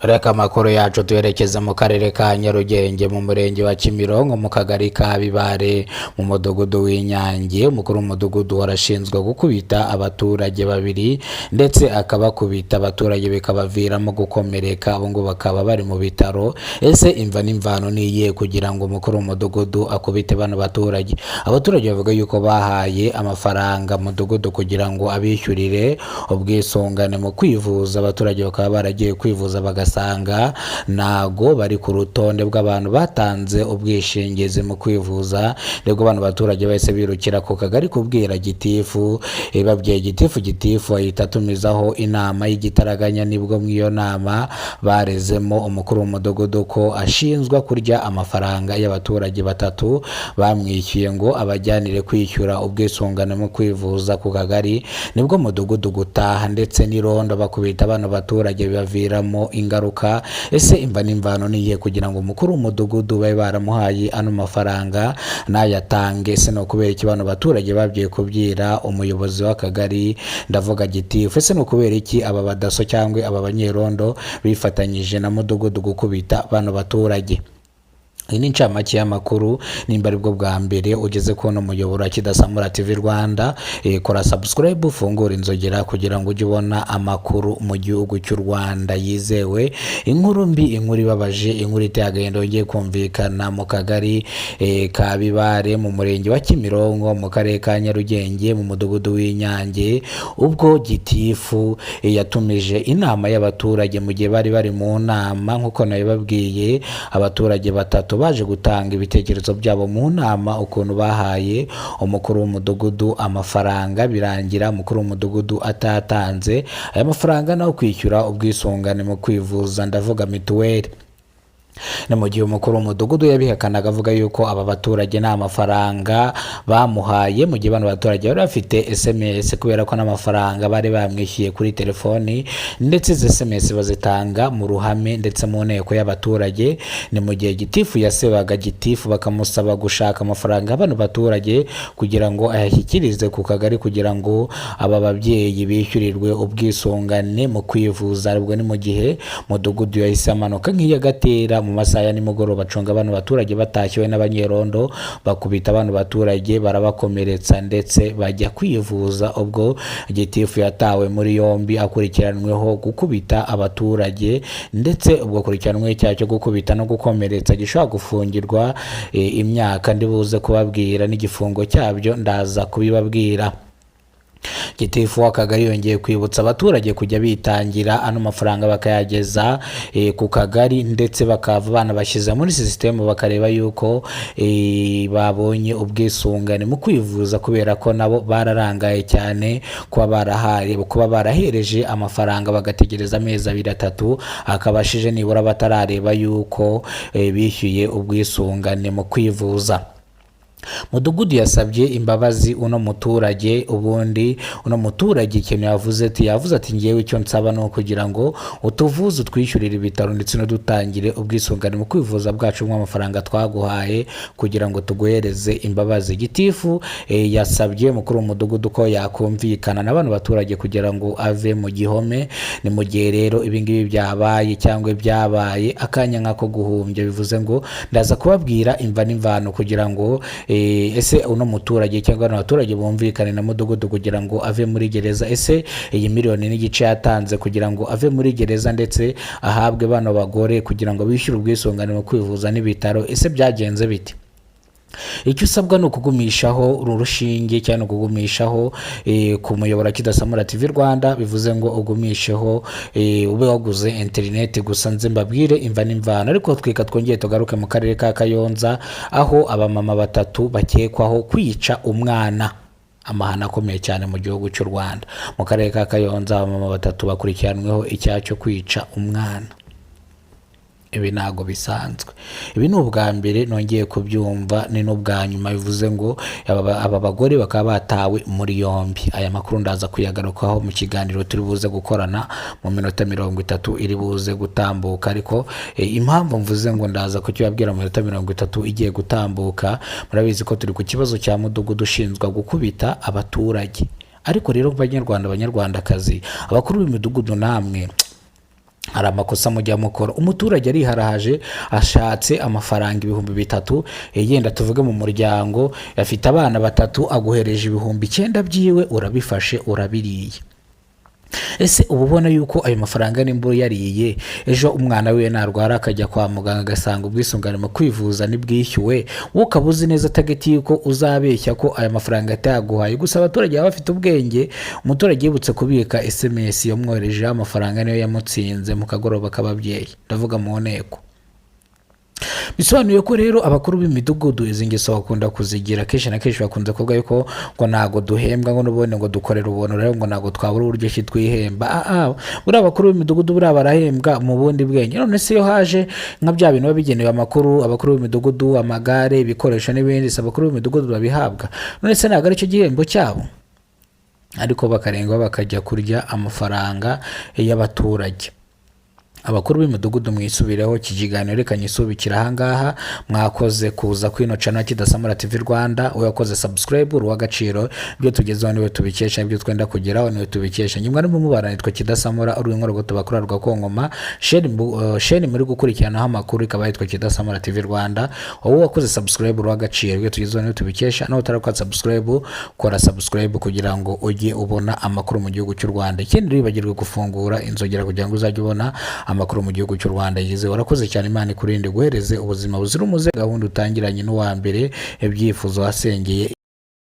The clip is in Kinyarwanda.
Reka amakuru yacu tuyerekeza mu karere ka Nyarugenge mu murenge wa Kimironko mu kagari ka Bibare mu mudugudu w'Inyange. Umukuru w'umudugudu warashinzwe gukubita abaturage babiri ndetse akabakubita, abaturage bikabaviramo gukomereka, abo ngo bakaba bari mu bitaro. Ese imva n'imvano niye kugira ngo umukuru w'umudugudu akubite bano baturage? Abaturage bavuga yuko bahaye amafaranga mudugudu kugira ngo abishyurire ubwisungane mu kwivuza. Abaturage bakaba baragiye kwivuza bagasanga nago bari ku rutonde bw'abantu batanze ubwishingizi mu kwivuza. Nibwo abantu baturage bahise birukira ku kagari kubwira gitifu, babwiye gitifu ahita atumizaho inama y'igitaraganya. Nibwo mu iyo nama barezemo umukuru w'umudugudu ko ashinzwa kurya amafaranga y'abaturage batatu bamwishyuye ngo abajyanire kwishyura ubwisungane mu kwivuza ku kagari. Nibwo umudugudu gutaha ndetse n'irondo bakubita bano baturage bibaviramo ingaruka. Ese imva n'imvano niye kugira ngo umukuru w'umudugudu babe baramuhaye ano mafaranga nayatange? Ese no kubera iki bano baturage babwiye kubyira umuyobozi w'akagari, ndavuga gitifu? Ese no kubera iki aba badaso cyangwa aba banyerondo bifatanyije na mudugudu gukubita bano baturage? Iyi ni incamake y'amakuru. Nimba aribwo bwa mbere ugeze ku muyoboro wa Kidasamura TV Rwanda, kora subscribe, ufungura inzogera kugira ngo ujye ubona amakuru mu gihugu cy'u Rwanda yizewe. Inkuru mbi, inkuru ibabaje, inkuru iteye agahinda yongeye kumvikana mu kagari ka Bibare mu murenge wa Kimironko mu karere ka Nyarugenge mu mudugudu w'Inyange, ubwo gitifu yatumije inama y'abaturage. Mu gihe bari bari mu nama, nk'uko nabibabwiye, abaturage batatu baje gutanga ibitekerezo byabo mu nama ukuntu bahaye umukuru w'umudugudu amafaranga, birangira umukuru w'umudugudu atatanze aya mafaranga naho kwishyura ubwisungane mu kwivuza, ndavuga mituweli. Ni mu gihe umukuru w'umudugudu yabihakanaga avuga yuko aba baturage nta mafaranga bamuhaye, mu gihe bano baturage bari bafite SMS kubera ko n'amafaranga bari bamwishyuye kuri telefoni, ndetse izi SMS bazitanga mu ruhame ndetse mu nteko y'abaturage. Ni mu gihe gitifu yasebaga gitifu bakamusaba gushaka amafaranga bano baturage kugira ngo ayashyikirize ku kagari kugira ngo aba babyeyi bishyurirwe ubwisungane mu kwivuza. Aribwo ni mu gihe mudugudu yahise amanuka nk'iyagatera mu masaha ya nimugoroba, acunga abantu baturage batashyiwe n'abanyerondo, bakubita abantu baturage barabakomeretsa ndetse bajya kwivuza. Ubwo gitifu yatawe muri yombi akurikiranweho gukubita abaturage, ndetse ubwo akurikiranweho icyaha cyo gukubita no gukomeretsa gishobora gufungirwa imyaka ndibuze kubabwira n'igifungo cyabyo ndaza kubibabwira. Gitifu w'akagari yongeye kwibutsa abaturage kujya bitangira ano mafaranga bakayageza ku kagari, ndetse bakava banabashyize muri sisitemu bakareba yuko babonye ubwisungane mu kwivuza, kubera ko nabo bararangaye cyane kuba barahereje amafaranga bagategereza amezi 2-3 akabashije nibura batarareba yuko bishyuye ubwisungane mu kwivuza. Mudugudu yasabye imbabazi uno muturage. Ubundi uno muturage ikintu yavuze ati ngewe icyo nsaba no kugira ngo utuvuze utwishyurire ibitaro ndetse no dutangire ubwisungane mu kwivuza bwacu mw'amafaranga twaguhaye kugira ngo tuguhereze imbabazi. Gitifu yasabye umukuru w'umudugudu ko yakumvikana n'abantu baturage kugira ngo ave mu gihome. Ni mu gihe rero ibingibi byabaye cyangwa byabaye akanya nk'ako guhumbya, bivuze ngo ndaza kubabwira imva n'imvano kugira ngo ese uno muturage cyangwa abaturage bumvikane na mudugudu kugira ngo ave muri gereza. Ese iyi miliyoni n'igice yatanze kugira ngo ave muri gereza ndetse ahabwe bano bagore kugira ngo bishyure ubwisungane mu kwivuza n'ibitaro, ese byagenze bite? Icyo usabwa ni ukugumishaho uru rushinge cyangwa ukugumishaho ku muyoboro wa Kidasamura TV Rwanda, bivuze ngo ugumisheho ube waguze interineti gusa. Nze mbabwire imva n'imvano. Ariko twongeye tugaruke mu karere ka Kayonza, aho abamama batatu bakekwaho kwica umwana. Amahano akomeye cyane mu gihugu cy'u Rwanda. Mu karere ka Kayonza abamama batatu bakurikiranweho icyaha cyo kwica umwana. Ibi ntago bisanzwe. Ibi ni ubwa mbere nongeye kubyumva, ni n'ubwa nyuma. Bivuze ngo aba bagore bakaba batawe muri yombi. Aya makuru ndaza kuyagarukaho mu kiganiro turi buze gukorana mu minota 30 iri buze gutambuka. Ariko impamvu mvuze ngo ndaza kukibabwira mu minota 30 igiye gutambuka, murabizi ko turi ku kibazo cya mudugudu ushinzwe gukubita abaturage. Ariko rero banyarwandakazi, abakuru b'imidugudu namwe hari amakosa mujya mukora. Umuturage ariharaje ashatse amafaranga ibihumbi 3, yenda tuvuge mu muryango afite abana 3, aguhereje ibihumbi 9 byiwe, urabifashe urabiriye. Ese uba ubona yuko ayo mafaranga nimba yariye, ejo umwana we narwara akajya kwa muganga agasanga ubwisungane mu kwivuza nibwishyuwe, wowe ukaba uzi neza tageti yuko uzabeshya ko aya mafaranga atayaguhaye. Gusa abaturage baba bafite ubwenge, umuturage yibutse kubika SMS yamwoherejeho amafaranga niyo yamutsinze mu kagoroba k'ababyeyi, ndavuga mu nteko. Bisobanuye ko rero abakuru b'imidugudu izi ngeso bakunda kuzigira, kenshi na kenshi bakunze kuvuga yuko ngo ntago duhembwa, ngo n'ubundi ngo dukorera ubuntu, rero ngo ntago twabura uburyo ki twihemba. Buriya abakuru b'imidugudu buriya barahembwa mu bundi bwenge. None se iyo haje nka bya bintu biba bigenewe abakuru b'imidugudu, amagare, ibikoresho n'ibindi, si abakuru b'imidugudu babihabwa? None se ntabwo ari cyo gihembo cyabo? Ariko bakarenga bakajya kurya amafaranga y'abaturage. Abakuru b'imidugudu mwisubireho, kijiganiro reka nyisubikira ahangaha. Mwakoze kuza kwino channel Kidasamura TV Rwanda, uyakoze subscribe uw'agaciro. Ibyo tugezeho niwe tubikesha, ibyo twenda kugeraho niwe tubikesha. Nyuma ari mu mubara nitwa Kidasamura, uri inkuru tubakora rwa Kongoma. Share muri gukurikiranaho amakuru ikaba yitwa Kidasamura TV Rwanda. Wowe wakoze subscribe uw'agaciro, ibyo tugezeho niwe tubikesha. Naho utarakora subscribe, kora subscribe kugira ngo ujye ubona amakuru mu gihugu cy'u Rwanda. Ikindi wibagirwe gufungura inzogera kugira ngo uzajye ubona amakuru mu gihugu cy'u Rwanda yize. Warakoze cyane, Imana ikurinde guhereze ubuzima buzira umuze. Gahunda utangiranye n'uwa mbere, ibyifuzo wasengeye